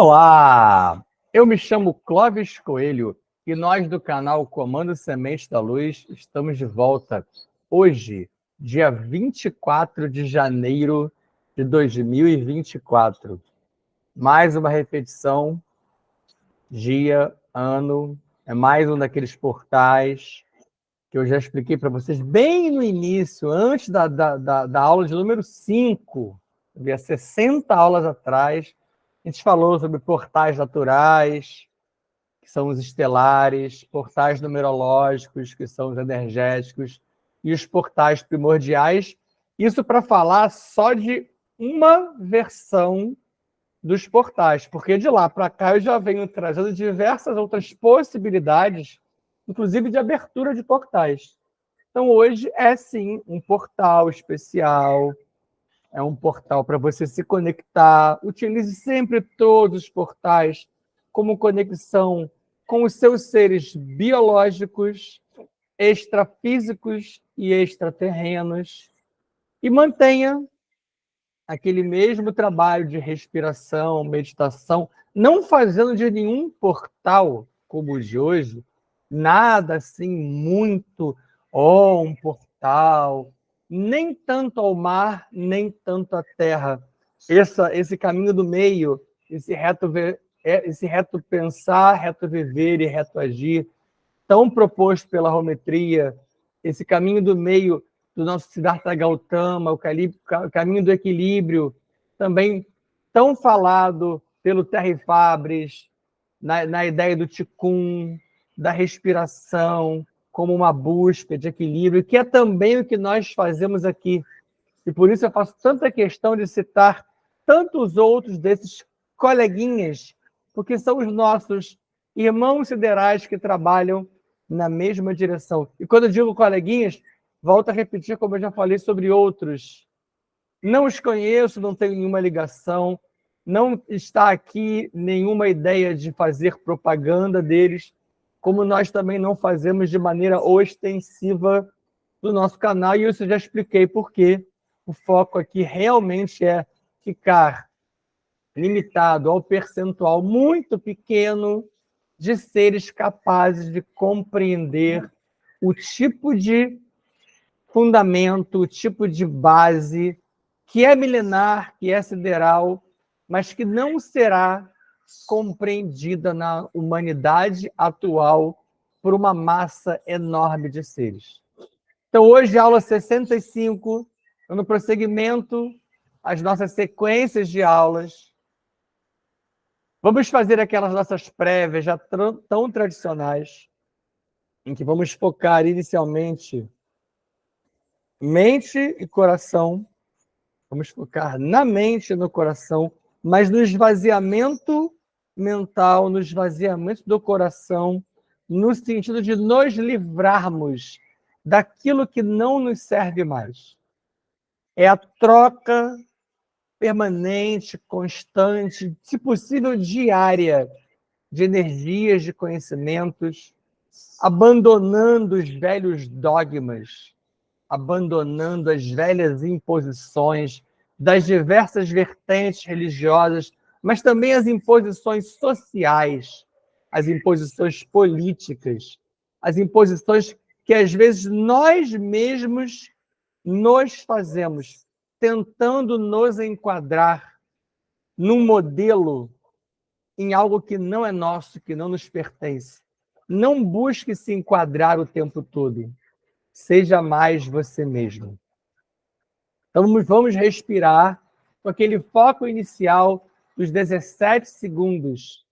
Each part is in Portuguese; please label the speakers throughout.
Speaker 1: Olá, eu me chamo Clóvis Coelho e nós do canal Comando Semente da Luz estamos de volta hoje, dia 24 de janeiro de 2024. Mais uma repetição, dia, ano, é mais um daqueles portais que eu já expliquei para vocês bem no início, antes da aula de número 5, havia 60 aulas atrás. A gente falou sobre portais naturais, que são os estelares, portais numerológicos, que são os energéticos, e os portais primordiais. Isso para falar só de uma versão dos portais, porque de lá para cá eu já venho trazendo diversas outras possibilidades, inclusive de abertura de portais. Então hoje é sim um portal especial, é um portal para você se conectar. Utilize sempre todos os portais como conexão com os seus seres biológicos, extrafísicos e extraterrenos. E mantenha aquele mesmo trabalho de respiração, meditação, não fazendo de nenhum portal como o de hoje, nada assim muito, um portal, nem tanto ao mar, nem tanto à terra. Esse caminho do meio, esse reto pensar, reto viver e reto agir, tão proposto pela Rometria, esse caminho do meio do nosso Siddhartha Gautama, o caminho do equilíbrio, também tão falado pelo Terry Fabres, na ideia do Ticum, da respiração, como uma busca de equilíbrio, que é também o que nós fazemos aqui. E por isso eu faço tanta questão de citar tantos outros desses coleguinhas, porque são os nossos irmãos siderais que trabalham na mesma direção. E quando eu digo coleguinhas, volto a repetir, como eu já falei sobre outros. Não os conheço, não tenho nenhuma ligação, não está aqui nenhuma ideia de fazer propaganda deles, como nós também não fazemos de maneira ostensiva do nosso canal, e isso eu já expliquei por quê. O foco aqui realmente é ficar limitado ao percentual muito pequeno de seres capazes de compreender o tipo de fundamento, o tipo de base que é milenar, que é sideral, mas que não será compreendida na humanidade atual por uma massa enorme de seres. Então, hoje, aula 65, no prosseguimento às nossas sequências de aulas. Vamos fazer aquelas nossas prévias já tão tradicionais, em que vamos focar inicialmente mente e coração. Vamos focar na mente e no coração, mas no esvaziamento mental, no esvaziamento do coração, no sentido de nos livrarmos daquilo que não nos serve mais. É a troca permanente, constante, se possível diária, de energias, de conhecimentos, abandonando os velhos dogmas, abandonando as velhas imposições das diversas vertentes religiosas, mas também as imposições sociais, as imposições políticas, as imposições que às vezes nós mesmos nos fazemos, tentando nos enquadrar num modelo, em algo que não é nosso, que não nos pertence. Não busque se enquadrar o tempo todo. Seja mais você mesmo. Então, vamos respirar com aquele foco inicial dos 17 segundos,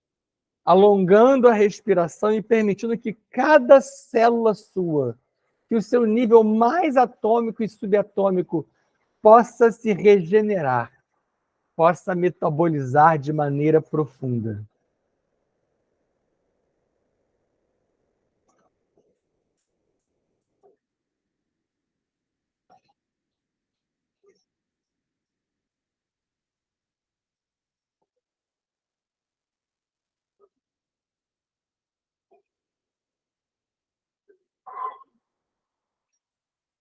Speaker 1: alongando a respiração e permitindo que cada célula sua, que o seu nível mais atômico e subatômico possa se regenerar, possa metabolizar de maneira profunda.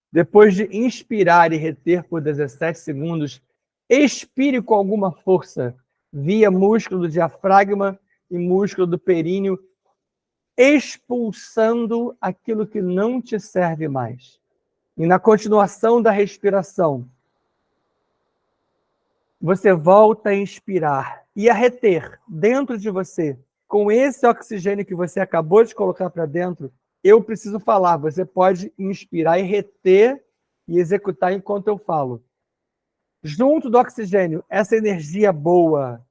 Speaker 1: Depois de inspirar e reter por 17 segundos, expire com alguma força, via músculo do diafragma e músculo do períneo, expulsando aquilo que não te serve mais. E na continuação da respiração, você volta a inspirar e a reter dentro de você, com esse oxigênio que você acabou de colocar para dentro. Eu preciso falar, você pode inspirar e reter e executar enquanto eu falo. Junto do oxigênio, essa energia boa,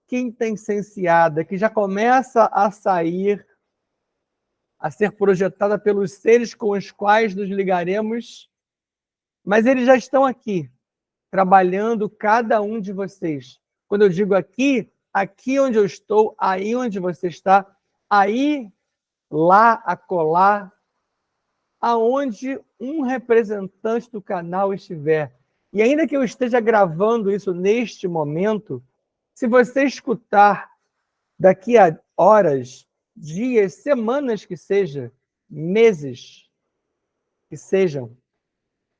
Speaker 1: quintessenciada, que já começa a sair, a ser projetada pelos seres com os quais nos ligaremos, mas eles já estão aqui, trabalhando cada um de vocês. Quando eu digo aqui, aqui onde eu estou, aí onde você está, aí, lá, acolá, aonde um representante do canal estiver. E ainda que eu esteja gravando isso neste momento, se você escutar daqui a horas, dias, semanas que seja, meses que sejam,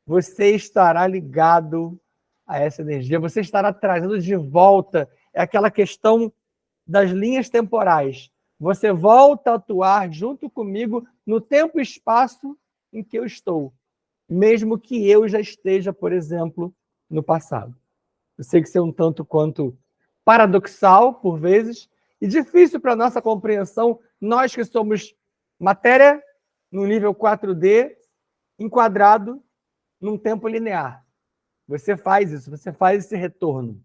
Speaker 1: você estará ligado a essa energia, você estará trazendo de volta, é aquela questão das linhas temporais. Você volta a atuar junto comigo no tempo e espaço em que eu estou, mesmo que eu já esteja, por exemplo, no passado. Eu sei que isso é um tanto quanto paradoxal, por vezes, e difícil para a nossa compreensão, nós que somos matéria no nível 4D, enquadrado num tempo linear. Você faz isso, você faz esse retorno.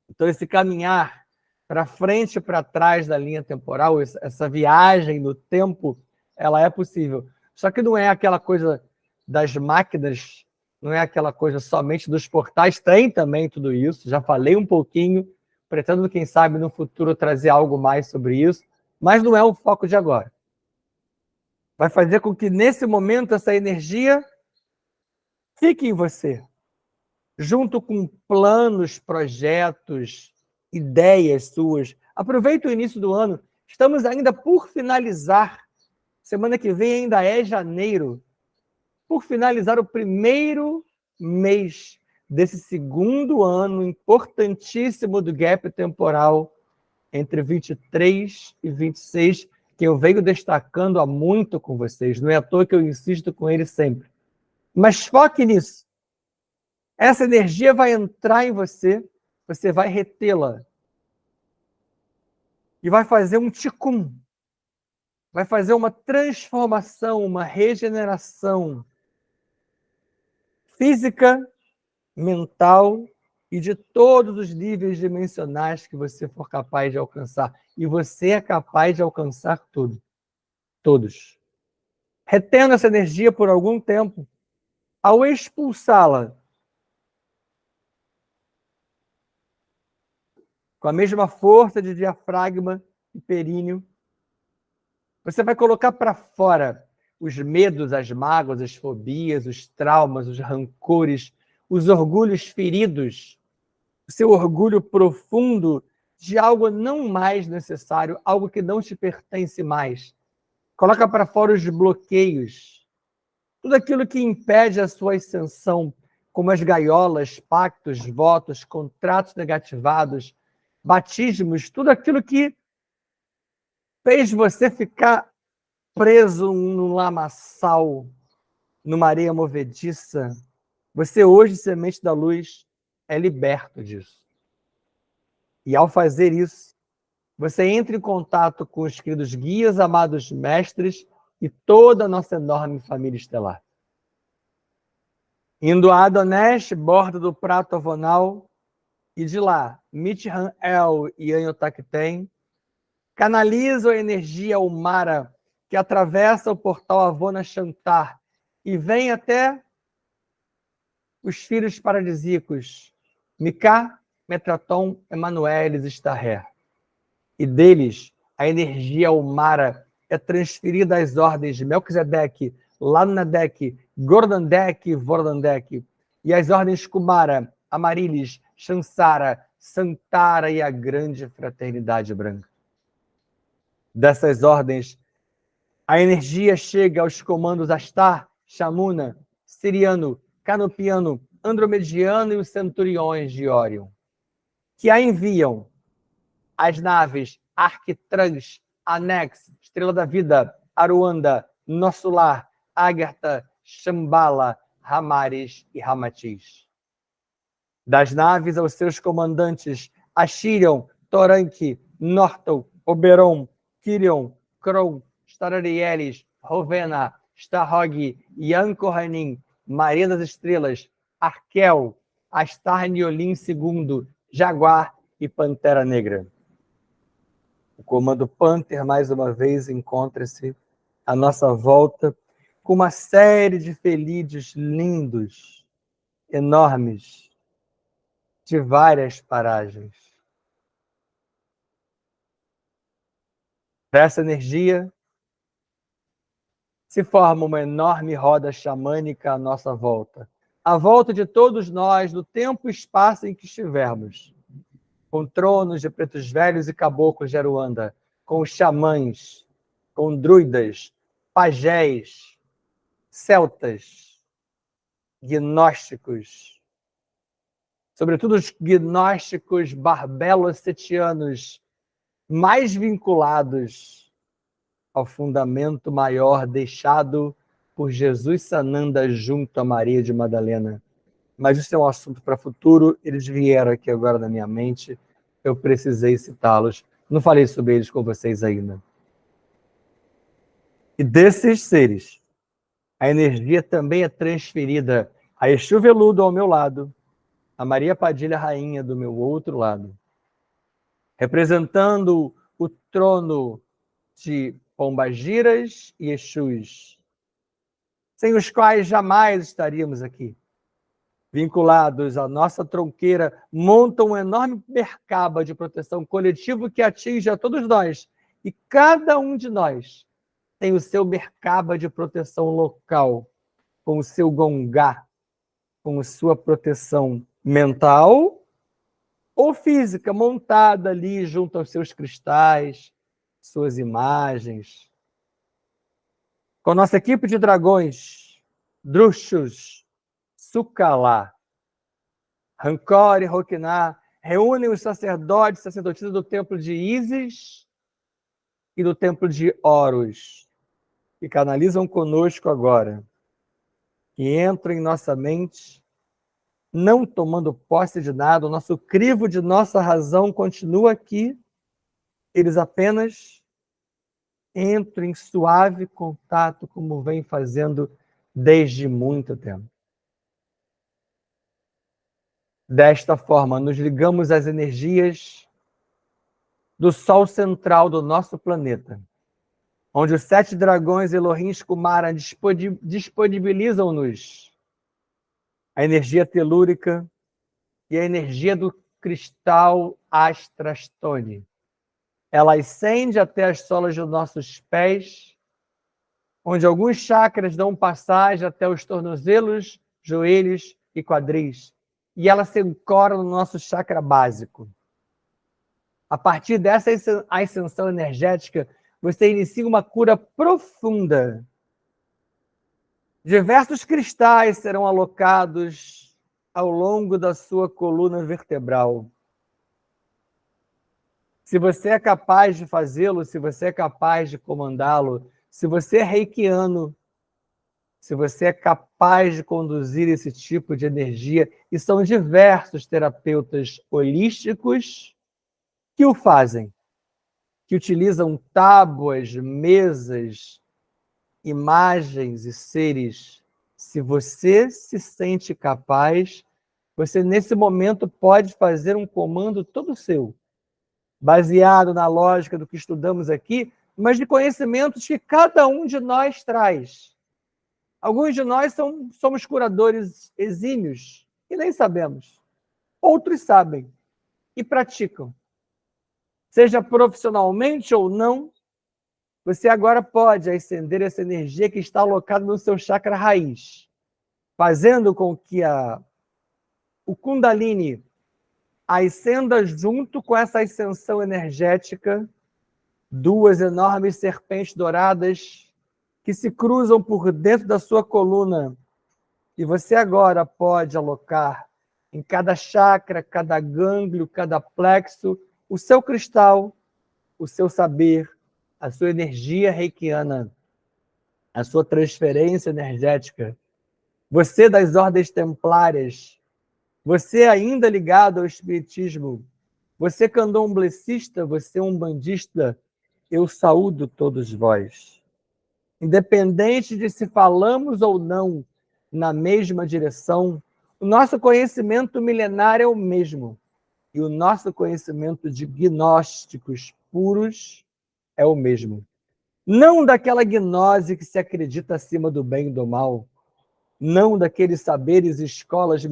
Speaker 1: Então, esse caminhar para frente e para trás da linha temporal, essa viagem no tempo, ela é possível. Só que não é aquela coisa das máquinas, não é aquela coisa somente dos portais, tem também tudo isso, já falei um pouquinho, pretendo, quem sabe, no futuro trazer algo mais sobre isso, mas não é o foco de agora. Vai fazer com que, nesse momento, essa energia fique em você, junto com planos, projetos, ideias suas. Aproveita o início do ano. Estamos ainda por finalizar. Semana que vem ainda é janeiro. Por finalizar o primeiro mês desse segundo ano importantíssimo do gap temporal entre 23 e 26, que eu venho destacando há muito com vocês. Não é à toa que eu insisto com ele sempre. Mas foque nisso. Essa energia vai entrar em você, você vai retê-la. E vai fazer um ticum. Vai fazer uma transformação, uma regeneração física, mental e de todos os níveis dimensionais que você for capaz de alcançar. E você é capaz de alcançar tudo. Todos. Retendo essa energia por algum tempo, ao expulsá-la, com a mesma força de diafragma e períneo, você vai colocar para fora os medos, as mágoas, as fobias, os traumas, os rancores, os orgulhos feridos, o seu orgulho profundo de algo não mais necessário, algo que não te pertence mais. Coloca para fora os bloqueios, tudo aquilo que impede a sua ascensão, como as gaiolas, pactos, votos, contratos negativados, batismos, tudo aquilo que fez você ficar preso num lamaçal, numa areia movediça. Você hoje, semente da luz, é liberto disso. E ao fazer isso, você entra em contato com os queridos guias, amados mestres e toda a nossa enorme família estelar. Indo a Adonesh, borda do prato avonal, e de lá, Mithan El e Anhotakten, canaliza a energia Umara que atravessa o portal Avona Shantar e vem até os filhos paradisíacos, Miká, Metraton, Emanueles e Starré. E deles, a energia Umara é transferida às ordens de Melquisedeque, Lamnadek, Gordandek e Vordandek, e às ordens Kumara, Amarilis, Shansara, Santara e a grande fraternidade branca. Dessas ordens, a energia chega aos comandos Astar, Shamuna, Siriano, Canopiano, Andromediano e os centuriões de Órion, que a enviam as naves Arquitrans, Anex, Estrela da Vida, Aruanda, Nosso Lar, Ágata, Shambhala, Ramares e Ramatiz. Das naves aos seus comandantes, Ashirion, Toranque, Norton, Oberon, Kirion, Kron, Stararielis, Rovena, Starhog, Yankohanin, Maria das Estrelas, Arkel, Astarniolin II, Jaguar e Pantera Negra. O Comando Panther, mais uma vez, encontra-se à nossa volta com uma série de felídeos lindos, enormes, de várias paragens. Dessa energia se forma uma enorme roda xamânica à nossa volta, à volta de todos nós, do tempo e espaço em que estivermos, com tronos de pretos velhos e caboclos de Aruanda, com xamãs, com druidas, pajés, celtas, gnósticos, sobretudo os gnósticos barbelo-setianos, mais vinculados ao fundamento maior deixado por Jesus Sananda junto a Maria de Madalena. Mas isso é um assunto para futuro, eles vieram aqui agora na minha mente, eu precisei citá-los, não falei sobre eles com vocês ainda. E desses seres, a energia também é transferida a Exu Veludo ao meu lado, a Maria Padilha Rainha do meu outro lado, representando o trono de Pombagiras e Exus, sem os quais jamais estaríamos aqui. Vinculados à nossa tronqueira, montam um enorme mercaba de proteção coletivo que atinge a todos nós. E cada um de nós tem o seu mercaba de proteção local, com o seu gongá, com a sua proteção mental ou física, montada ali junto aos seus cristais, suas imagens. Com a nossa equipe de dragões, Druxos, Sukalá, Rancor e Roquiná, reúnem os sacerdotes e sacerdotisas do templo de Ísis e do templo de Horus, que canalizam conosco agora, que entram em nossa mente, não tomando posse de nada, o nosso crivo de nossa razão continua aqui, eles apenas entram em suave contato, como vem fazendo desde muito tempo. Desta forma, nos ligamos às energias do Sol central do nosso planeta, onde os 7 dragões Elohim Kumara disponibilizam-nos a energia telúrica e a energia do cristal Astrastone. Ela ascende até as solas dos nossos pés, onde alguns chakras dão passagem até os tornozelos, joelhos e quadris. E ela se ancora no nosso chakra básico. A partir dessa ascensão energética, você inicia uma cura profunda. Diversos cristais serão alocados ao longo da sua coluna vertebral. Se você é capaz de fazê-lo, se você é capaz de comandá-lo, se você é reikiano, se você é capaz de conduzir esse tipo de energia, e são diversos terapeutas holísticos que o fazem, que utilizam tábuas, mesas, imagens e seres. Se você se sente capaz, você nesse momento pode fazer um comando todo seu, baseado na lógica do que estudamos aqui, mas de conhecimentos que cada um de nós traz. Alguns de nós somos curadores exímios e nem sabemos. Outros sabem e praticam. Seja profissionalmente ou não, você agora pode acender essa energia que está alocada no seu chakra raiz, fazendo com que o Kundalini ascenda junto com essa ascensão energética, 2 enormes serpentes douradas que se cruzam por dentro da sua coluna. E você agora pode alocar em cada chakra, cada gânglio, cada plexo, o seu cristal, o seu saber, a sua energia reikiana, a sua transferência energética, você das ordens templárias, você ainda ligado ao espiritismo, você candomblessista, você umbandista, eu saúdo todos vós. Independente de se falamos ou não na mesma direção, o nosso conhecimento milenário é o mesmo. E o nosso conhecimento de gnósticos puros é o mesmo. Não daquela gnose que se acredita acima do bem e do mal, não daqueles saberes e escolas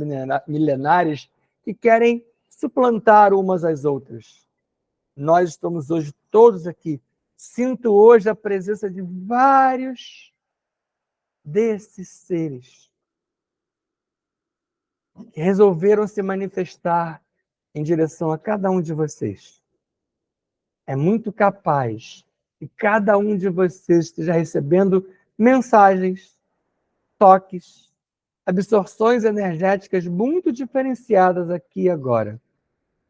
Speaker 1: milenares que querem suplantar umas às outras. Nós estamos hoje todos aqui. Sinto hoje a presença de vários desses seres que resolveram se manifestar em direção a cada um de vocês. É muito capaz que cada um de vocês esteja recebendo mensagens, toques, absorções energéticas muito diferenciadas aqui e agora.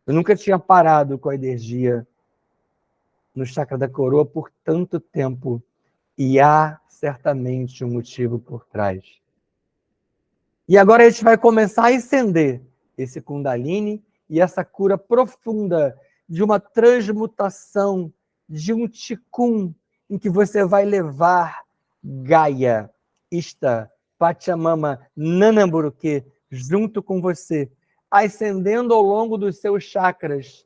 Speaker 1: Eu nunca tinha parado com a energia no chakra da coroa por tanto tempo e há certamente um motivo por trás. E agora a gente vai começar a acender esse Kundalini e essa cura profunda de uma transmutação, de um Tikkun, em que você vai levar Gaia, Ishtar, Pachamama, Nanamburuque, junto com você, ascendendo ao longo dos seus chakras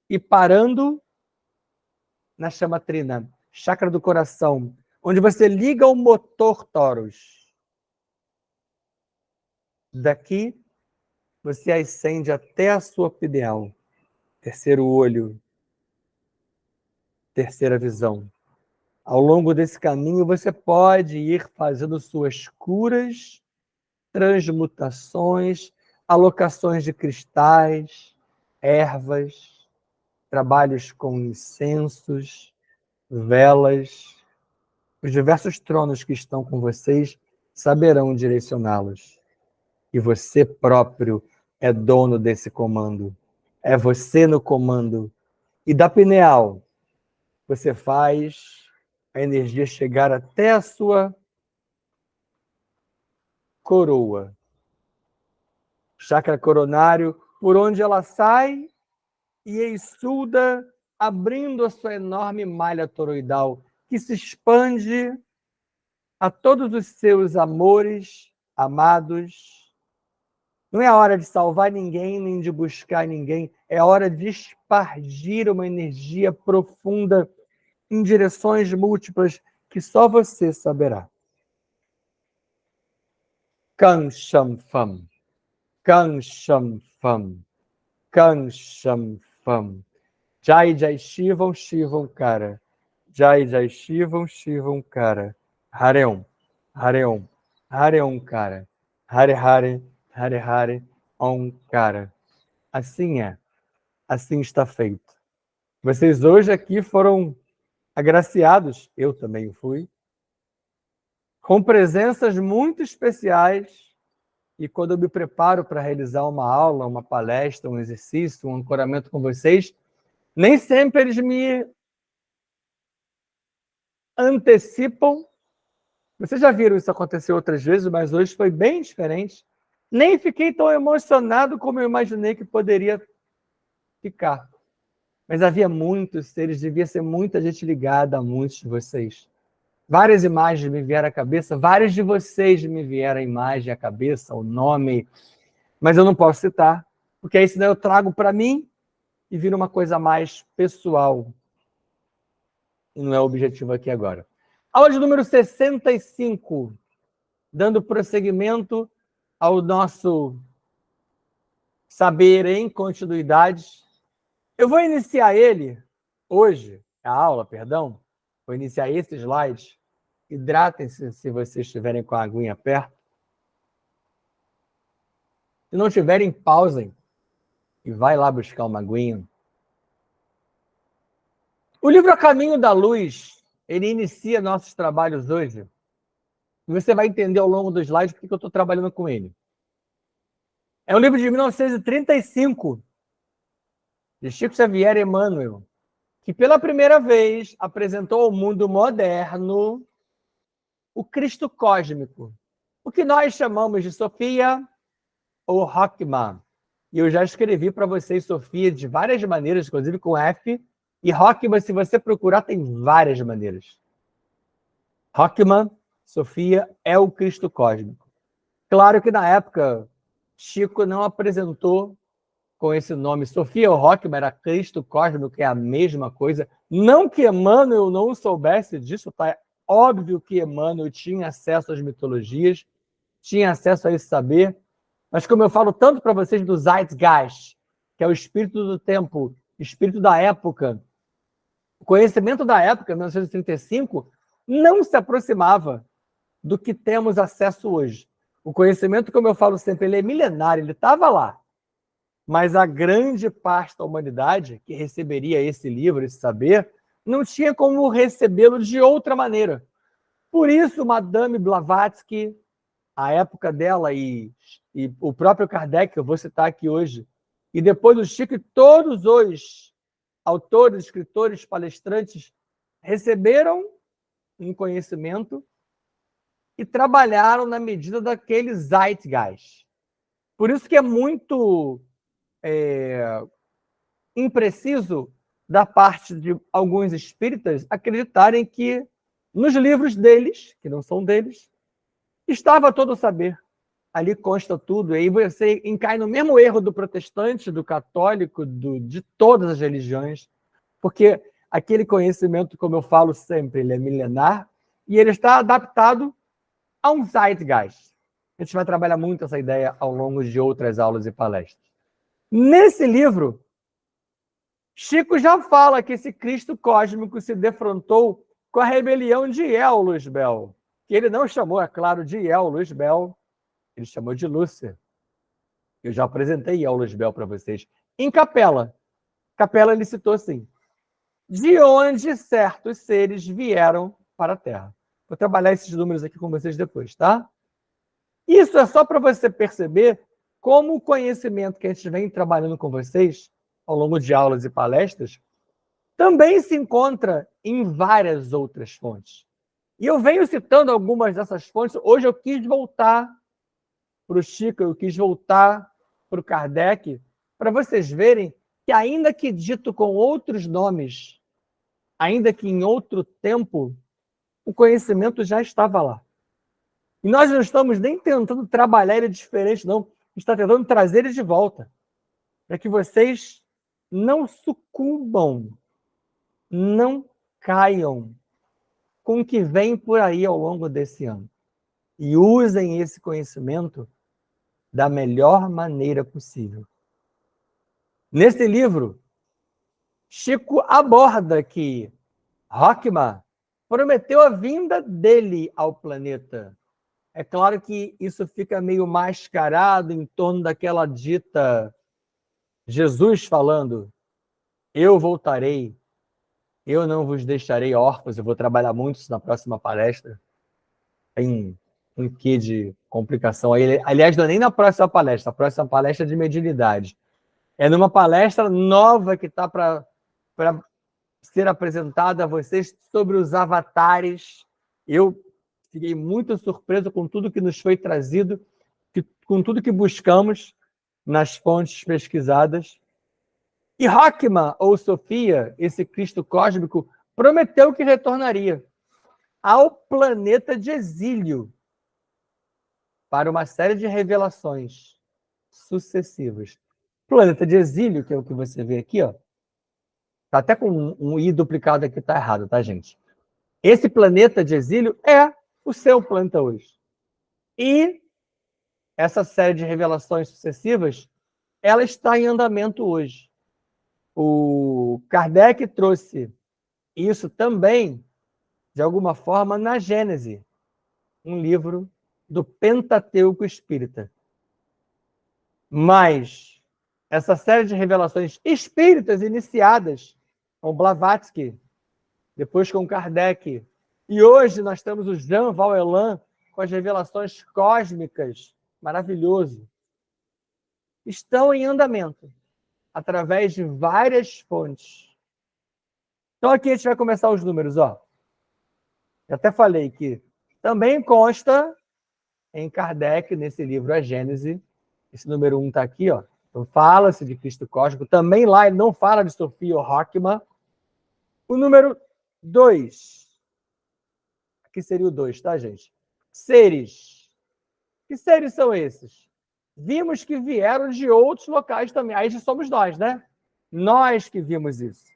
Speaker 1: e parando na chama trina, chakra do coração, onde você liga o motor Taurus. Daqui, você ascende até a sua pineal, terceiro olho, terceira visão. Ao longo desse caminho, você pode ir fazendo suas curas, transmutações, alocações de cristais, ervas, trabalhos com incensos, velas. Os diversos tronos que estão com vocês saberão direcioná-los. E você próprio é dono desse comando. É você no comando. E da pineal, você faz a energia chegar até a sua coroa. Chakra coronário, por onde ela sai e exuda, abrindo a sua enorme malha toroidal, que se expande a todos os seus amores, amados. Não é a hora de salvar ninguém, nem de buscar ninguém. É a hora de espargir uma energia profunda em direções múltiplas que só você saberá. Kan Sham Fam, Kan Sham Fam, Kan Sham Fam. Jai Jai Shivam, Shivam Kara. Jai Jai Shivam, Shivam Kara. Hareum, Hareum, Hareum Kara. Hare Hare, Hare Hare, Om Kara. Assim é, assim está feito. Vocês hoje aqui foram agraciados, eu também fui, com presenças muito especiais. E quando eu me preparo para realizar uma aula, uma palestra, um exercício, um ancoramento com vocês, nem sempre eles me antecipam. Vocês já viram isso acontecer outras vezes, mas hoje foi bem diferente. Nem fiquei tão emocionado como eu imaginei que poderia ficar. Mas havia muitos seres, devia ser muita gente ligada a muitos de vocês. Várias imagens me vieram à cabeça, vários de vocês me vieram a imagem à cabeça, o nome, mas eu não posso citar, porque aí senão eu trago para mim e vira uma coisa mais pessoal. E não é o objetivo aqui agora. Aula de número 65, dando prosseguimento ao nosso saber em continuidade. Eu vou iniciar ele hoje, a aula, perdão, vou iniciar esse slide. Hidratem-se se vocês estiverem com a aguinha perto. Se não tiverem, pausem e vai lá buscar uma aguinha. O livro A Caminho da Luz, ele inicia nossos trabalhos hoje. E você vai entender ao longo do slide porque eu estou trabalhando com ele. É um livro de 1935. de Chico Xavier Emmanuel, que pela primeira vez apresentou ao mundo moderno o Cristo cósmico, o que nós chamamos de Sofia ou Rockman. E eu já escrevi para vocês Sofia de várias maneiras, inclusive com F, e Rockman, se você procurar, tem várias maneiras. Rockman, Sofia, é o Cristo cósmico. Claro que na época, Chico não apresentou com esse nome. Sofia ou Rockman era Cristo cósmico, que é a mesma coisa. Não que Emmanuel não soubesse disso, tá? Óbvio que Emmanuel tinha acesso às mitologias, tinha acesso a esse saber, mas como eu falo tanto para vocês do Zeitgeist, que é o espírito do tempo, espírito da época, o conhecimento da época, 1935, não se aproximava do que temos acesso hoje. O conhecimento, como eu falo sempre, ele é milenário, ele estava lá. Mas a grande parte da humanidade que receberia esse livro, esse saber, não tinha como recebê-lo de outra maneira. Por isso, Madame Blavatsky, a época dela e o próprio Kardec, que eu vou citar aqui hoje, e depois do Chico, todos os autores, escritores, palestrantes receberam um conhecimento e trabalharam na medida daquele Zeitgeist. Por isso que é muito impreciso da parte de alguns espíritas acreditarem que nos livros deles, que não são deles, estava todo o saber. Ali consta tudo, e aí você cai no mesmo erro do protestante, do católico, de todas as religiões, porque aquele conhecimento, como eu falo sempre, ele é milenar e ele está adaptado a um Zeitgeist. A gente vai trabalhar muito essa ideia ao longo de outras aulas e palestras. Nesse livro, Chico já fala que esse Cristo cósmico se defrontou com a rebelião de El Luzbel, que ele não chamou, é claro, de El Luzbel, ele chamou de Lúcia. Eu já apresentei El Luzbel para vocês. Em Capela. Capela ele citou assim: de onde certos seres vieram para a Terra. Vou trabalhar esses números aqui com vocês depois, tá? Isso é só para você perceber como o conhecimento que a gente vem trabalhando com vocês ao longo de aulas e palestras também se encontra em várias outras fontes. E eu venho citando algumas dessas fontes. Hoje eu quis voltar para o Chico, eu quis voltar para o Kardec, para vocês verem que, ainda que dito com outros nomes, ainda que em outro tempo, o conhecimento já estava lá. E nós não estamos nem tentando trabalhar ele diferente, não. Está tentando trazer ele de volta, para que vocês não sucumbam, não caiam com o que vem por aí ao longo desse ano. E usem esse conhecimento da melhor maneira possível. Nesse livro, Chico aborda que Rockman prometeu a vinda dele ao planeta. É claro que isso fica meio mascarado em torno daquela dita Jesus falando: eu voltarei, eu não vos deixarei órfãos. Eu vou trabalhar muito isso na próxima palestra. Tem um quê de complicação aí. Aliás, não é nem na próxima palestra. A próxima palestra é de mediunidade. É numa palestra nova que está para ser apresentada a vocês sobre os avatares. Eu fiquei muito surpreso com tudo que nos foi trazido, com tudo que buscamos nas fontes pesquisadas. E Rockman, ou Sofia, esse Cristo cósmico, prometeu que retornaria ao planeta de exílio para uma série de revelações sucessivas. Planeta de exílio, que é o que você vê aqui, ó. Tá até com um i duplicado aqui, tá errado, tá, gente? Esse planeta de exílio é o seu planeta hoje. E essa série de revelações sucessivas, ela está em andamento hoje. O Kardec trouxe isso também, de alguma forma, na Gênese, um livro do Pentateuco Espírita. Mas essa série de revelações espíritas iniciadas com Blavatsky, depois com Kardec, e hoje nós temos o Jean Valjean com as revelações cósmicas, maravilhoso, estão em andamento. através de várias fontes. Então, aqui a gente vai começar os números, ó. Eu até falei que também consta em Kardec, nesse livro A Gênese, esse número 1 está aqui, ó. Então, fala-se de Cristo cósmico. Também lá ele não fala de Sofia ou Hockman. O número 2. Aqui seria o 2, tá, gente? Seres. Que seres são esses? Vimos que vieram de outros locais também. Aí já somos nós, né? Nós que vimos isso.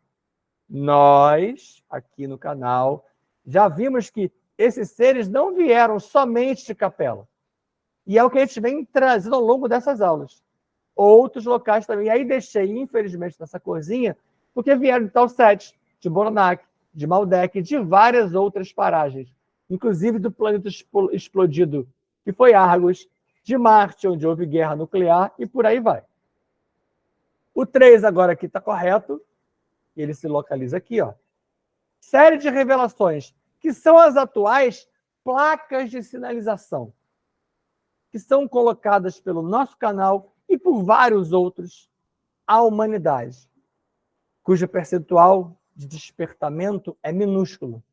Speaker 1: Nós, aqui no canal, já vimos que esses seres não vieram somente de Capela. E é o que a gente vem trazendo ao longo dessas aulas. Outros locais também. E aí deixei, infelizmente, nessa corzinha, porque vieram de Talsete, de Boronac, de Maldek, de várias outras paragens. Inclusive do planeta explodido, que foi Argos, de Marte, onde houve guerra nuclear, e por aí vai. O 3 agora aqui está correto. Ele se localiza aqui, ó. Série de revelações, que são as atuais placas de sinalização, que são colocadas pelo nosso canal e por vários outros à humanidade, cujo percentual de despertamento é minúsculo,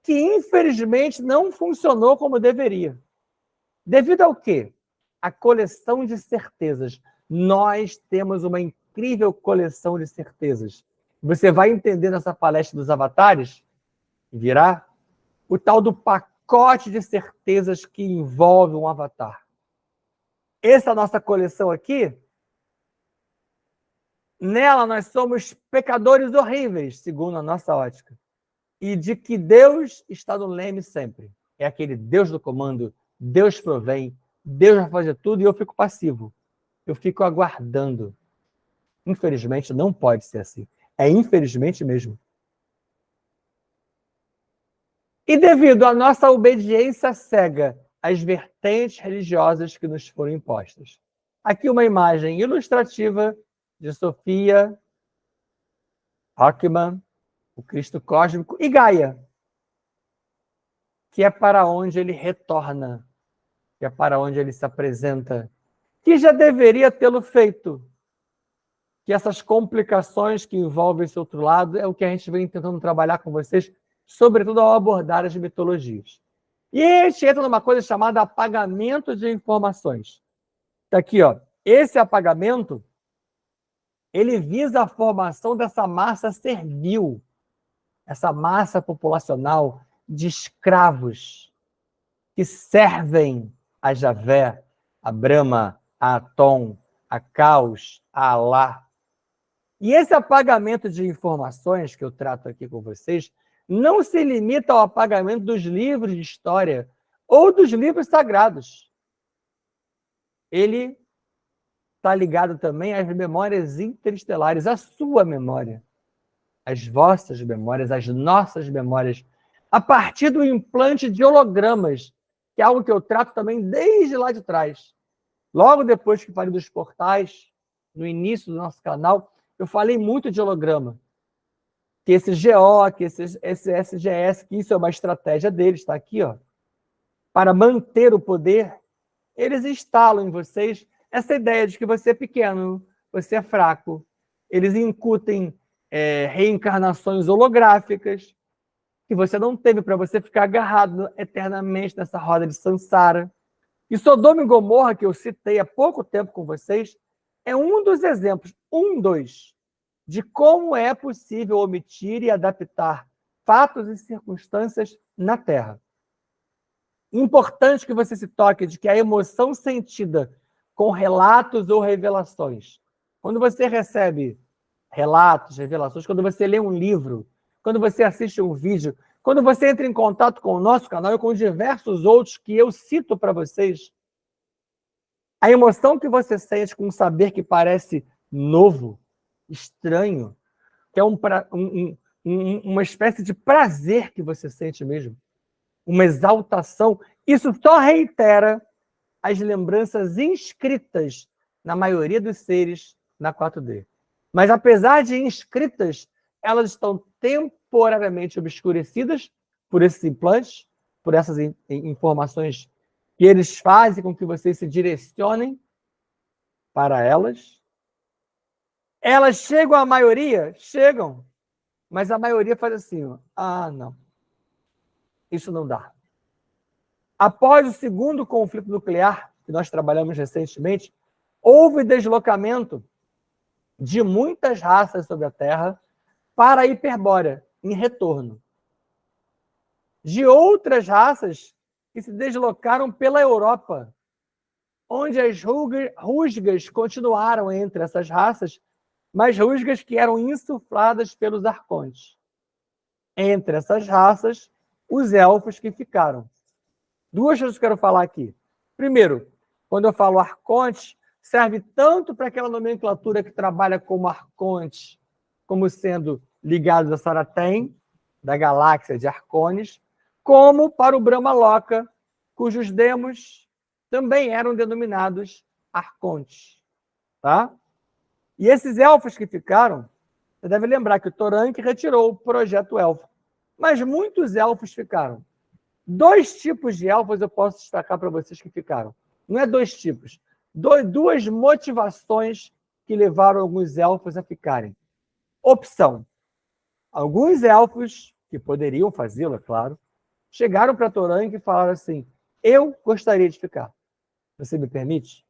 Speaker 1: que infelizmente não funcionou como deveria. Devido ao quê? A coleção de certezas. Nós temos uma incrível coleção de certezas. Você vai entender nessa palestra dos avatares, virá o tal do pacote de certezas que envolve um avatar. Essa nossa coleção aqui, nela nós somos pecadores horríveis, segundo a nossa ótica. E de que Deus está no leme sempre. É aquele Deus do comando, Deus provém, Deus vai fazer tudo e eu fico passivo. Eu fico aguardando. Infelizmente, não pode ser assim. É infelizmente mesmo. E devido à nossa obediência cega às vertentes religiosas que nos foram impostas. Aqui uma imagem ilustrativa de Sofia, Hockman, o Cristo cósmico e Gaia, que é para onde ele retorna, que é para onde ele se apresenta, que já deveria tê-lo feito. Que essas complicações que envolvem esse outro lado é o que a gente vem tentando trabalhar com vocês, sobretudo ao abordar as mitologias. E a gente entra numa coisa chamada apagamento de informações. Está aqui, ó. Esse apagamento, ele visa a formação dessa massa servil, essa massa populacional de escravos que servem a Javé, a Brahma, a Atom, a Caos, a Alá. E esse apagamento de informações que eu trato aqui com vocês não se limita ao apagamento dos livros de história ou dos livros sagrados. Ele está ligado também às memórias interestelares, à sua memória, às vossas memórias, às nossas memórias, a partir do implante de hologramas, que é algo que eu trato também desde lá de trás. Logo depois que falei dos portais, no início do nosso canal, eu falei muito de holograma. Que esse GO, que esse SGS, que isso é uma estratégia deles, está aqui, ó. Para manter o poder, eles instalam em vocês essa ideia de que você é pequeno, você é fraco. Eles incutem reencarnações holográficas que você não teve para você ficar agarrado eternamente nessa roda de Sansara. E Sodoma e Gomorra, que eu citei há pouco tempo com vocês, é um dos exemplos, de como é possível omitir e adaptar fatos e circunstâncias na Terra. Importante que você se toque de que a emoção sentida com relatos ou revelações, quando você recebe relatos, revelações, quando você lê um livro, quando você assiste um vídeo, quando você entra em contato com o nosso canal e com diversos outros que eu cito para vocês, a emoção que você sente com um saber que parece novo, estranho, que é uma espécie de prazer que você sente mesmo, uma exaltação, isso só reitera as lembranças inscritas na maioria dos seres na 4D. Mas apesar de inscritas, elas estão temporariamente obscurecidas por esses implantes, por essas informações que eles fazem com que vocês se direcionem para elas. Elas chegam à maioria? Chegam. Mas a maioria faz assim, ó. Ah, não. Isso não dá. Após o segundo conflito nuclear, que nós trabalhamos recentemente, houve deslocamento de muitas raças sobre a Terra para a Hiperbórea, em retorno. De outras raças que se deslocaram pela Europa, onde as rusgas continuaram entre essas raças, mas rusgas que eram insufladas pelos arcontes. Entre essas raças, os elfos que ficaram. Duas coisas que eu quero falar aqui. Primeiro, quando eu falo arconte, serve tanto para aquela nomenclatura que trabalha como arconte, como sendo ligados a Saratem, da galáxia de Arcones, como para o Brahmaloka, cujos demos também eram denominados arcontes. Tá? E esses elfos que ficaram, você deve lembrar que o Toranque retirou o projeto elfo, mas muitos elfos ficaram. Dois tipos de elfos eu posso destacar para vocês que ficaram. Não é dois tipos. Duas motivações que levaram alguns elfos a ficarem. Opção. Alguns elfos, que poderiam fazê-lo, é claro, chegaram para Toranque e falaram assim, eu gostaria de ficar. Você me permite?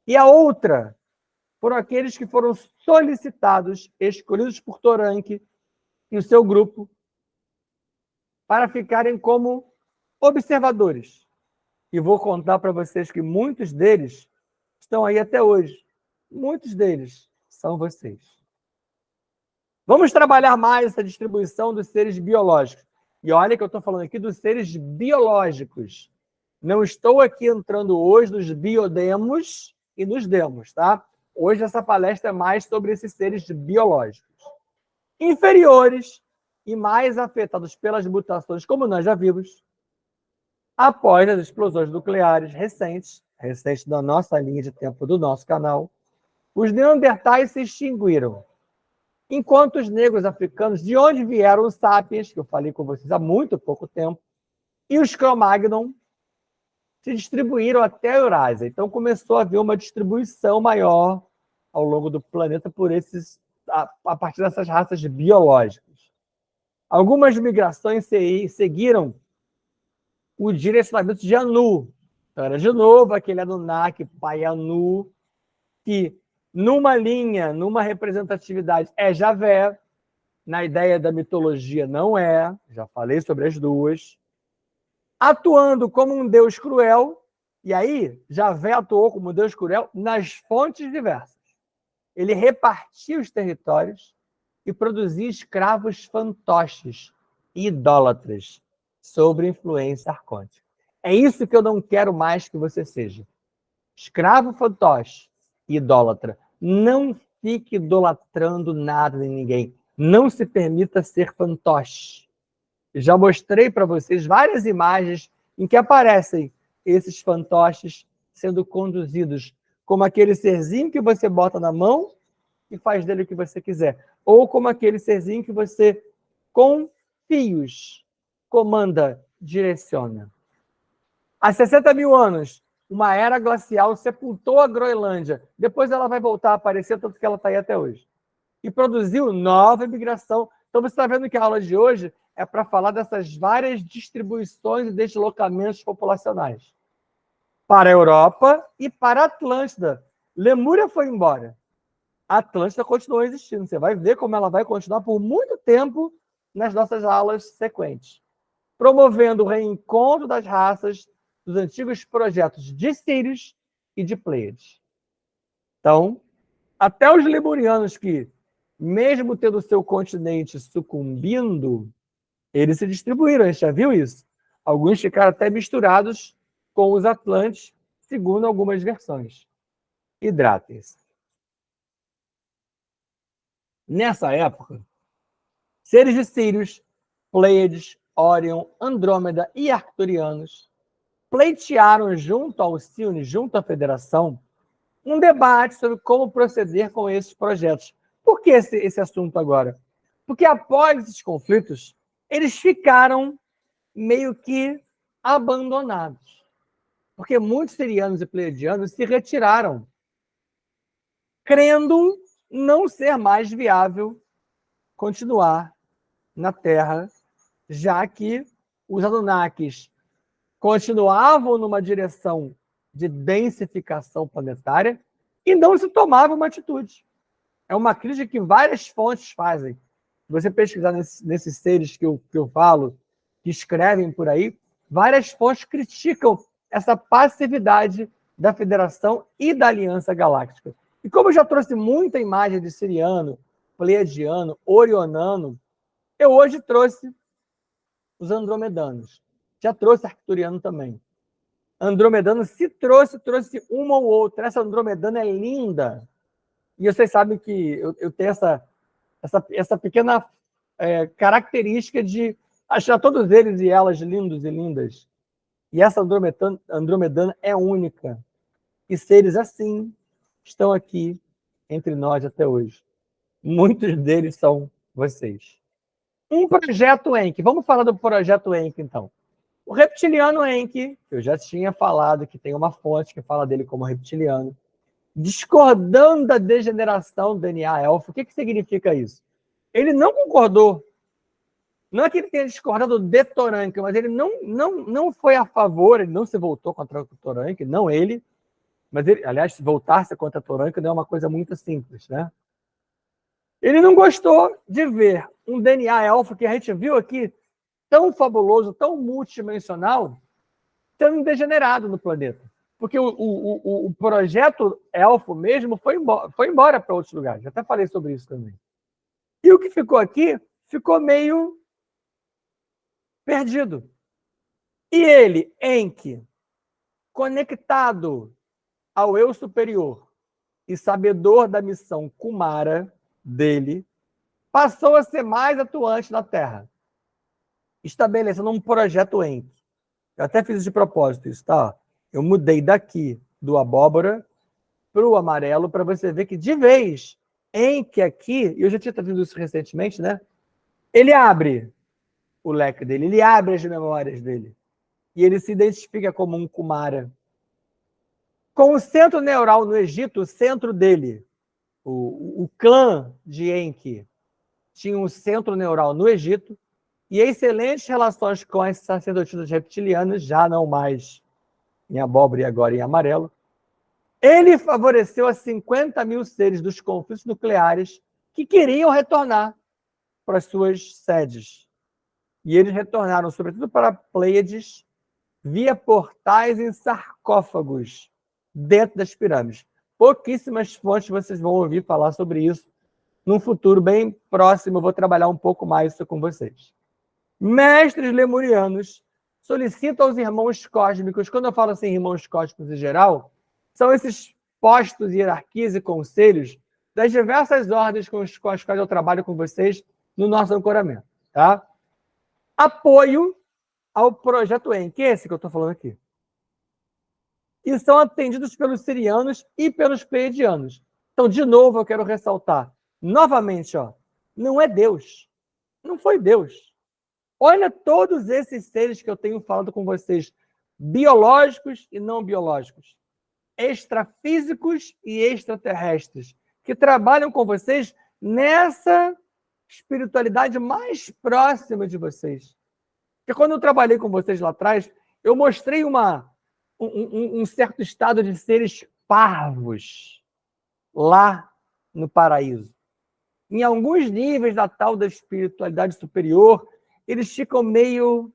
Speaker 1: E a outra foram aqueles que foram solicitados, escolhidos por Toranque e o seu grupo, para ficarem como observadores. E vou contar para vocês que muitos deles estão aí até hoje. Muitos deles são vocês. Vamos trabalhar mais essa distribuição dos seres biológicos. E olha que eu estou falando aqui dos seres biológicos. Não estou aqui entrando hoje nos biodemos e nos demos, tá? Hoje essa palestra é mais sobre esses seres biológicos. Inferiores e mais afetados pelas mutações, como nós já vimos, após as explosões nucleares recentes da nossa linha de tempo do nosso canal, os neandertais se extinguiram. Enquanto os negros africanos, de onde vieram os sapiens, que eu falei com vocês há muito pouco tempo, e os Cro-Magnon se distribuíram até a Eurásia. Então começou a haver uma distribuição maior ao longo do planeta por esses, a partir dessas raças biológicas. Algumas migrações seguiram o direcionamento de Anu. Então, era de novo aquele Anunnaki, pai Anu, que numa linha, numa representatividade é Javé, na ideia da mitologia não é, já falei sobre as duas, atuando como um deus cruel, e aí Javé atuou como um deus cruel nas fontes diversas. Ele repartia os territórios e produzia escravos fantoches, idólatras, sob influência arconte. É isso que eu não quero mais que você seja. Escravo fantoche, idólatra. Não fique idolatrando nada nem ninguém. Não se permita ser fantoche. Já mostrei para vocês várias imagens em que aparecem esses fantoches sendo conduzidos como aquele serzinho que você bota na mão e faz dele o que você quiser. Ou como aquele serzinho que você, com fios, comanda, direciona. Há 60 mil anos, uma era glacial sepultou a Groenlândia. Depois ela vai voltar a aparecer, tanto que ela está aí até hoje. E produziu nova imigração. Então você está vendo que a aula de hoje é para falar dessas várias distribuições e deslocamentos populacionais. Para a Europa e para a Atlântida. Lemúria foi embora. A Atlântida continuou existindo. Você vai ver como ela vai continuar por muito tempo nas nossas aulas sequentes. Promovendo o reencontro das raças dos antigos projetos de Sírios e de Pleiades. Então, até os lemurianos que, mesmo tendo seu continente sucumbindo, eles se distribuíram, a gente já viu isso. Alguns ficaram até misturados com os Atlantes, segundo algumas versões. Hidratem-se. Nessa época, seres de Sírios, Pleiades, Órion, Andrômeda e Arcturianos pleitearam junto ao Alcione, junto à Federação, um debate sobre como proceder com esses projetos. Por que esse assunto agora? Porque após esses conflitos, eles ficaram meio que abandonados. Porque muitos sirianos e pleiadianos se retiraram, crendo não ser mais viável continuar na Terra, já que os Anunnakis continuavam numa direção de densificação planetária e não se tomava uma atitude. É uma crítica que várias fontes fazem. Se você pesquisar nesses seres que eu falo, que escrevem por aí, várias fontes criticam essa passividade da Federação e da Aliança Galáctica. E como eu já trouxe muita imagem de Siriano, Pleiadiano, Orionano, eu hoje trouxe os Andromedanos. Já trouxe Arcturiano também. Andromedano, se trouxe uma ou outra. Essa Andromedana é linda. E vocês sabem que eu tenho essa pequena característica de achar todos eles e elas lindos e lindas. E essa Andromedana é única. E seres assim estão aqui entre nós até hoje. Muitos deles são vocês. Um projeto Enki. Vamos falar do projeto Enki, então. O reptiliano Enki, que eu já tinha falado, que tem uma fonte que fala dele como reptiliano, discordando da degeneração do DNA elfo. O que significa isso? Ele não concordou. Não é que ele tenha discordado de Toranque, mas ele não foi a favor, ele não se voltou contra o Toranque, não ele, mas ele, aliás, voltar-se contra Toranque não é uma coisa muito simples, né? Ele não gostou de ver um DNA elfo que a gente viu aqui, tão fabuloso, tão multidimensional, sendo degenerado no planeta. Porque o projeto elfo mesmo foi embora para outros lugares. Já até falei sobre isso também. E o que ficou aqui ficou meio perdido. E ele, Enki, conectado ao eu superior e sabedor da missão Kumara dele, passou a ser mais atuante na Terra, estabelecendo um projeto Enki. Eu até fiz de propósito isso, tá? Eu mudei daqui do abóbora para o amarelo para você ver que, de vez, Enki aqui, e eu já tinha trazido isso recentemente, né? Ele abre o leque dele, ele abre as memórias dele. E ele se identifica como um Kumara. Com o centro neural no Egito, o centro dele, o clã de Enki, tinha um centro neural no Egito e excelentes relações com as sacerdotisas reptilianas, já não mais em abóbora e agora em amarelo. Ele favoreceu a 50 mil seres dos conflitos nucleares que queriam retornar para as suas sedes. E eles retornaram, sobretudo para Pleiades, via portais em sarcófagos dentro das pirâmides. Pouquíssimas fontes vocês vão ouvir falar sobre isso. Num futuro bem próximo, eu vou trabalhar um pouco mais isso com vocês. Mestres lemurianos solicitam aos irmãos cósmicos, quando eu falo assim, irmãos cósmicos em geral, são esses postos, hierarquias e conselhos das diversas ordens com as quais eu trabalho com vocês no nosso ancoramento, tá? Apoio ao projeto Enki, esse que eu estou falando aqui. E são atendidos pelos sirianos e pelos pleiadianos. Então, de novo, eu quero ressaltar, novamente, ó, não é Deus. Não foi Deus. Olha todos esses seres que eu tenho falado com vocês, biológicos e não biológicos, extrafísicos e extraterrestres, que trabalham com vocês nessa espiritualidade mais próxima de vocês. Porque quando eu trabalhei com vocês lá atrás, eu mostrei um certo estado de seres parvos lá no paraíso. Em alguns níveis da tal da espiritualidade superior, eles ficam meio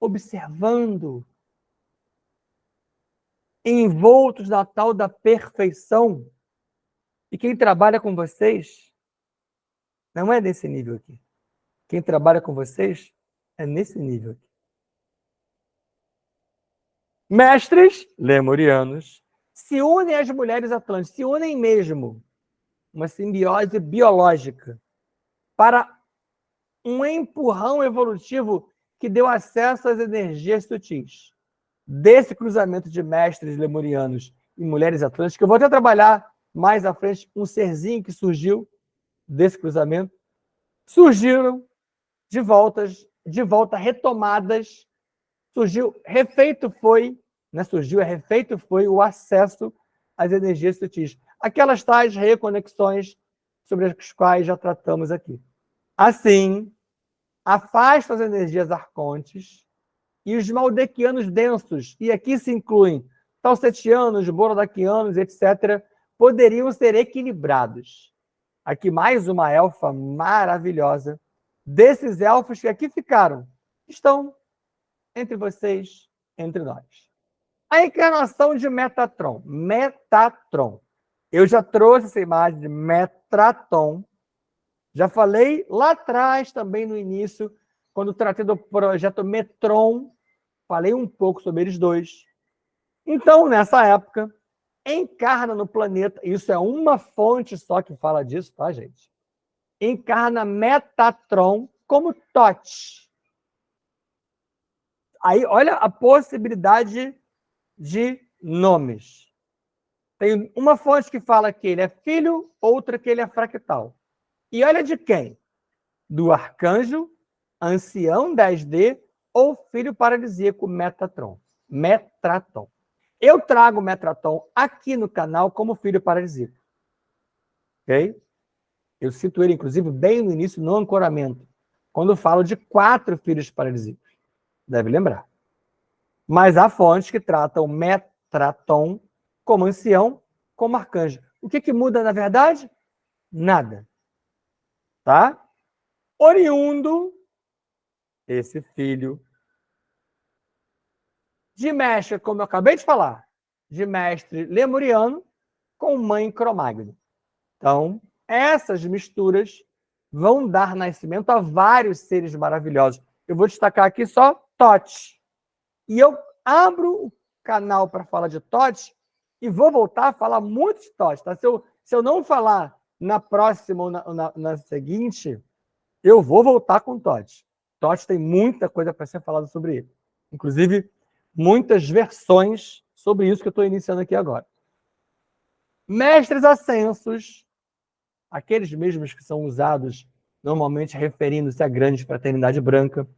Speaker 1: observando, envoltos na tal da perfeição. E quem trabalha com vocês não é nesse nível aqui. Quem trabalha com vocês é nesse nível aqui. Mestres lemurianos se unem às mulheres atlânticas, se unem mesmo, uma simbiose biológica, para um empurrão evolutivo que deu acesso às energias sutis. Desse cruzamento de mestres lemurianos e mulheres atlânticas, que eu vou até trabalhar mais à frente, um serzinho que surgiu desse cruzamento, surgiram de volta retomadas, surgiu, refeito foi, né? Surgiu, refeito foi o acesso às energias sutis. aquelas tais reconexões sobre as quais já tratamos aqui. Assim, afasta as energias arcontes e os maldequianos densos, e aqui se incluem talsetianos, borodaquianos, etc., poderiam ser equilibrados. Aqui mais uma elfa maravilhosa. Desses elfos que aqui ficaram, estão entre vocês, entre nós. A encarnação de Metatron. Metatron. Eu já trouxe essa imagem de Metatron. Já falei lá atrás, também no início, quando tratei do projeto Metron, falei um pouco sobre eles dois. Então, nessa época, encarna no planeta, isso é uma fonte só que fala disso, tá, gente? Encarna Metatron como Thoth. Aí, olha a possibilidade de nomes. Tem uma fonte que fala que ele é filho, outra que ele é fractal. E olha de quem? Do arcanjo, ancião 10D ou filho paradisíaco Metatron. Metatron. Eu trago o Metatron aqui no canal como filho paradisíaco. Ok? Eu cito ele, inclusive, bem no início, no ancoramento, quando falo de 4 filhos paradisíacos. Deve lembrar. Mas há fontes que tratam Metatron como ancião, como arcanjo. O que muda, na verdade? Nada. Tá? Oriundo, esse filho, de mestre, como eu acabei de falar, de mestre lemuriano com mãe Cromagno. Então, essas misturas vão dar nascimento a vários seres maravilhosos. Eu vou destacar aqui só Thoth. E eu abro o canal para falar de Thoth e vou voltar a falar muito de Thoth. Tá? Se eu não falar na próxima ou na seguinte, eu vou voltar com Thoth. Thoth tem muita coisa para ser falada sobre ele. Inclusive, muitas versões sobre isso que eu estou iniciando aqui agora. Mestres ascensos, aqueles mesmos que são usados normalmente referindo-se à grande fraternidade branca,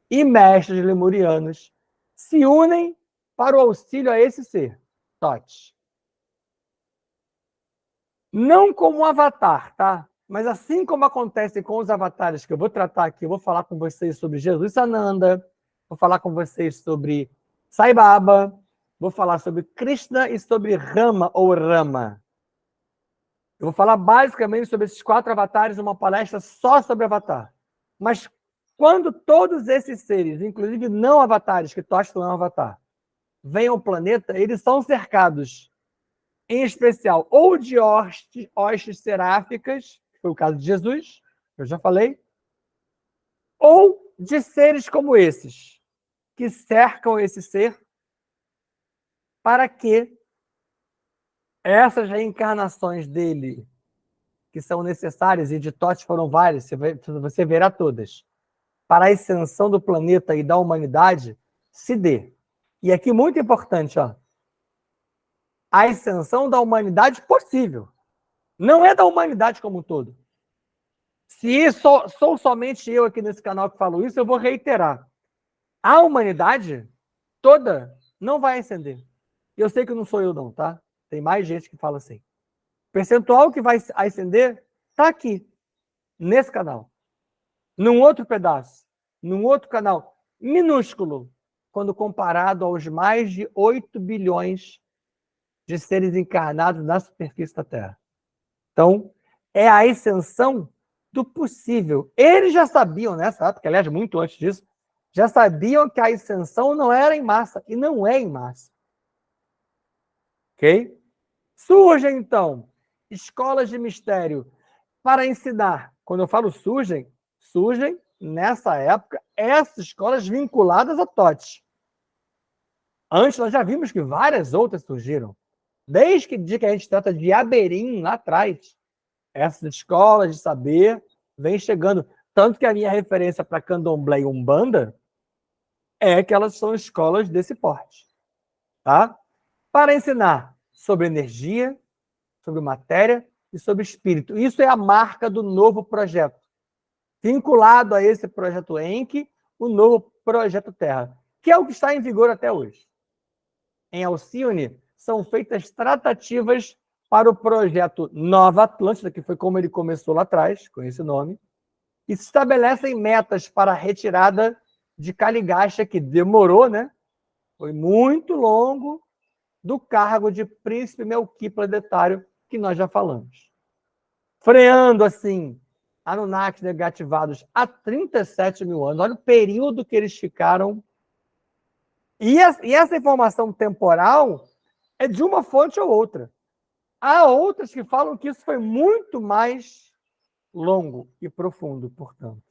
Speaker 1: e mestres lemurianos se unem para o auxílio a esse ser, Thoth. Não como um avatar, tá? Mas assim como acontece com os avatares que eu vou tratar aqui, eu vou falar com vocês sobre Jesus Sananda, vou falar com vocês sobre Sai Baba, vou falar sobre Krishna e sobre Rama ou Rama. Eu vou falar basicamente sobre esses 4 avatares, uma palestra só sobre avatar. Mas quando todos esses seres, inclusive não avatares, que Thoth não é um avatar, vêm ao planeta, eles são cercados, em especial, ou de hostes seráficas, que foi o caso de Jesus, que eu já falei, ou de seres como esses, que cercam esse ser para que essas reencarnações dele, que são necessárias, e de Thoth foram várias, você verá todas, para a ascensão do planeta e da humanidade, se dê. E aqui, muito importante, ó, a ascensão da humanidade possível. Não é da humanidade como um todo. Se sou somente eu aqui nesse canal que falo isso, eu vou reiterar. A humanidade toda não vai ascender. Eu sei que não sou eu não, tá? Tem mais gente que fala assim. O percentual que vai ascender está aqui, nesse canal. Num outro pedaço, num outro canal minúsculo, quando comparado aos mais de 8 bilhões de seres encarnados na superfície da Terra. Então, é a ascensão do possível. Eles já sabiam nessa época, aliás, muito antes disso, já sabiam que a ascensão não era em massa, e não é em massa. Ok? Surgem, então, escolas de mistério para ensinar. Quando eu falo surgem nessa época, essas escolas vinculadas a Thoth. Antes, nós já vimos que várias outras surgiram. Desde que a gente trata de Aberim, lá atrás, essas escolas de saber vêm chegando. Tanto que a minha referência para Candomblé e Umbanda é que elas são escolas desse porte. Tá? Para ensinar sobre energia, sobre matéria e sobre espírito. Isso é a marca do novo projeto. Vinculado a esse projeto Enki, o novo projeto Terra, que é o que está em vigor até hoje. Em Alcione, são feitas tratativas para o projeto Nova Atlântida, que foi como ele começou lá atrás, com esse nome, e se estabelecem metas para a retirada de Caligacha, que demorou, né? Foi muito longo, do cargo de príncipe Melqui Planetário, que nós já falamos. Freando, assim, Anunnakis negativados há 37 mil anos. Olha o período que eles ficaram. E essa informação temporal é de uma fonte ou outra. Há outras que falam que isso foi muito mais longo e profundo, portanto.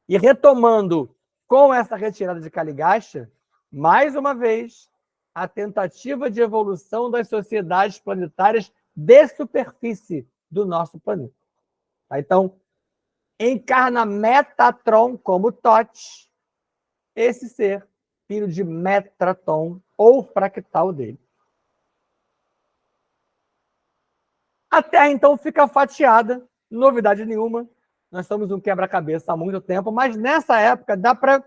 Speaker 1: E retomando com essa retirada de Caligacha, mais uma vez, a tentativa de evolução das sociedades planetárias de superfície do nosso planeta. Então, encarna Metatron como Thoth, esse ser, filho de Metatron, ou fractal dele. A Terra, então, fica fatiada, novidade nenhuma. Nós somos um quebra-cabeça há muito tempo, mas nessa época dá para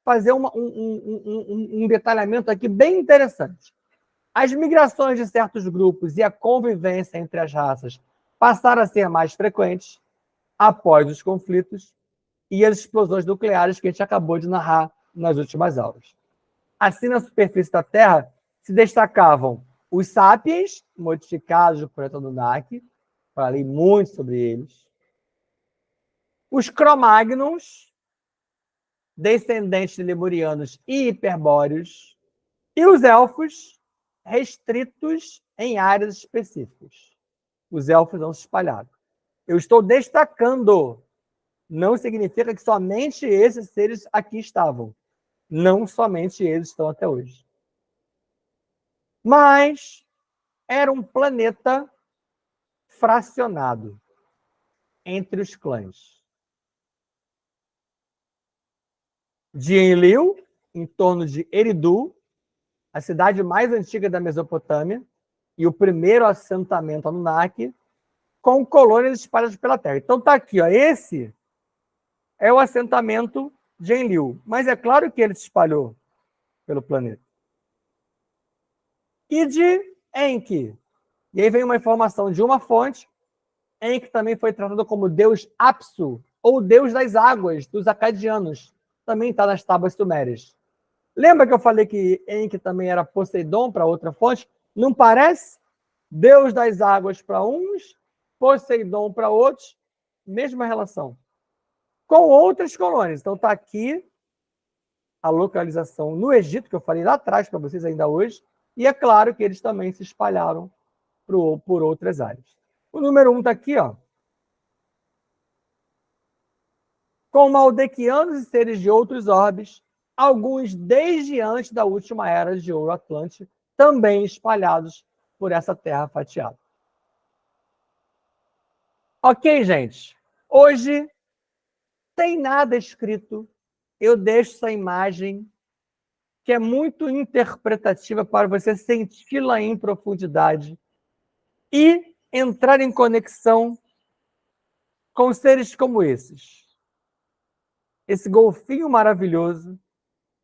Speaker 1: fazer um detalhamento aqui bem interessante. As migrações de certos grupos e a convivência entre as raças passaram a ser mais frequentes após os conflitos e as explosões nucleares que a gente acabou de narrar nas últimas aulas. Assim, na superfície da Terra se destacavam os sapiens, modificados por Anunnaki, falei muito sobre eles, os Cro-Magnons, descendentes de lemurianos e hiperbóreos, e os elfos, restritos em áreas específicas. Os elfos não se espalharam. Eu estou destacando. Não significa que somente esses seres aqui estavam. Não somente eles estão até hoje. Mas era um planeta fracionado entre os clãs. De Enlil, em torno de Eridu, a cidade mais antiga da Mesopotâmia, e o primeiro assentamento Anunnaki, com colônias espalhadas pela Terra. Então está aqui, ó, esse é o assentamento de Enlil, mas é claro que ele se espalhou pelo planeta. E de Enki. E aí vem uma informação de uma fonte. Enki também foi tratado como deus Apsu, ou deus das águas, dos acadianos. Também está nas tábuas sumérias. Lembra que eu falei que Enki também era Poseidon para outra fonte? Não parece? Deus das águas para uns, Poseidon para outros, mesma relação. Com outras colônias. Então está aqui a localização no Egito, que eu falei lá atrás para vocês ainda hoje, e é claro que eles também se espalharam por outras áreas. O número 1 está aqui, ó. Com maldequianos e seres de outros orbes, alguns desde antes da última era de ouro Atlântico, também espalhados por essa terra fatiada. Ok, gente? Hoje tem nada escrito. Eu deixo essa imagem que é muito interpretativa para você senti-la em profundidade e entrar em conexão com seres como esses. Esse golfinho maravilhoso.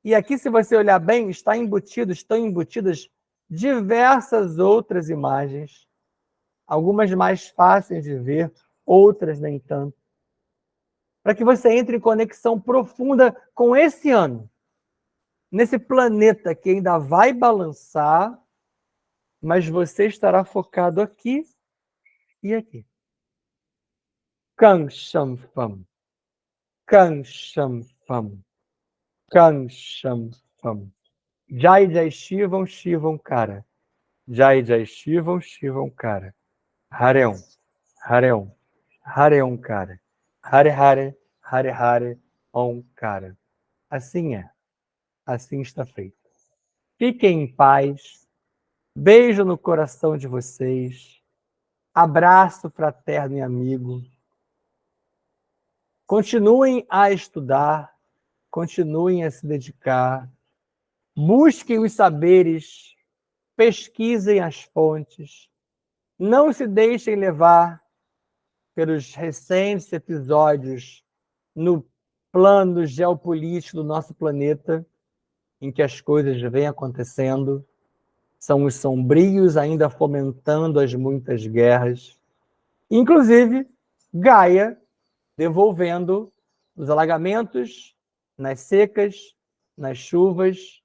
Speaker 1: E aqui, se você olhar bem, estão embutidas diversas outras imagens, algumas mais fáceis de ver, outras nem tanto, para que você entre em conexão profunda com esse ano, nesse planeta que ainda vai balançar, mas você estará focado aqui e aqui. Kang Sham Fam. Kang Sham Fam. Kang Sham Fam. Jai Jai Shivam Shivam Kara. Jai Jai Shivam Shivam Kara. Hareon. Hareon. Hareon Kara. Hare Hare. Hare Hare. Om Kara. Assim é. Assim está feito. Fiquem em paz. Beijo no coração de vocês. Abraço fraterno e amigo. Continuem a estudar. Continuem a se dedicar. Busquem os saberes. Pesquisem as fontes. Não se deixem levar pelos recentes episódios no plano geopolítico do nosso planeta, em que as coisas vêm acontecendo. são os sombrios ainda fomentando as muitas guerras. Inclusive, Gaia devolvendo nos alagamentos, nas secas, nas chuvas,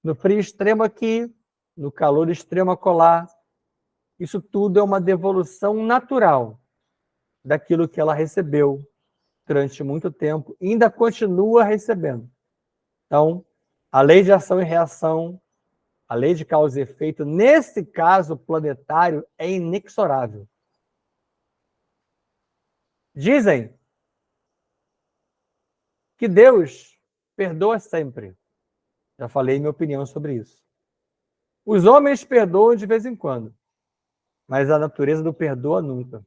Speaker 1: no frio extremo aqui, no calor extremo acolá. Isso tudo é uma devolução natural daquilo que ela recebeu durante muito tempo e ainda continua recebendo. Então, a lei de ação e reação, a lei de causa e efeito, nesse caso planetário, é inexorável. Dizem que Deus perdoa sempre. Já falei minha opinião sobre isso. Os homens perdoam de vez em quando, mas a natureza não perdoa nunca.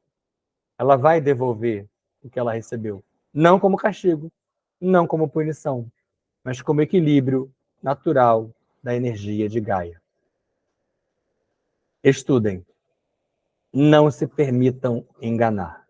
Speaker 1: Ela vai devolver o que ela recebeu. Não como castigo, não como punição, mas como equilíbrio natural da energia de Gaia. Estudem. Não se permitam enganar.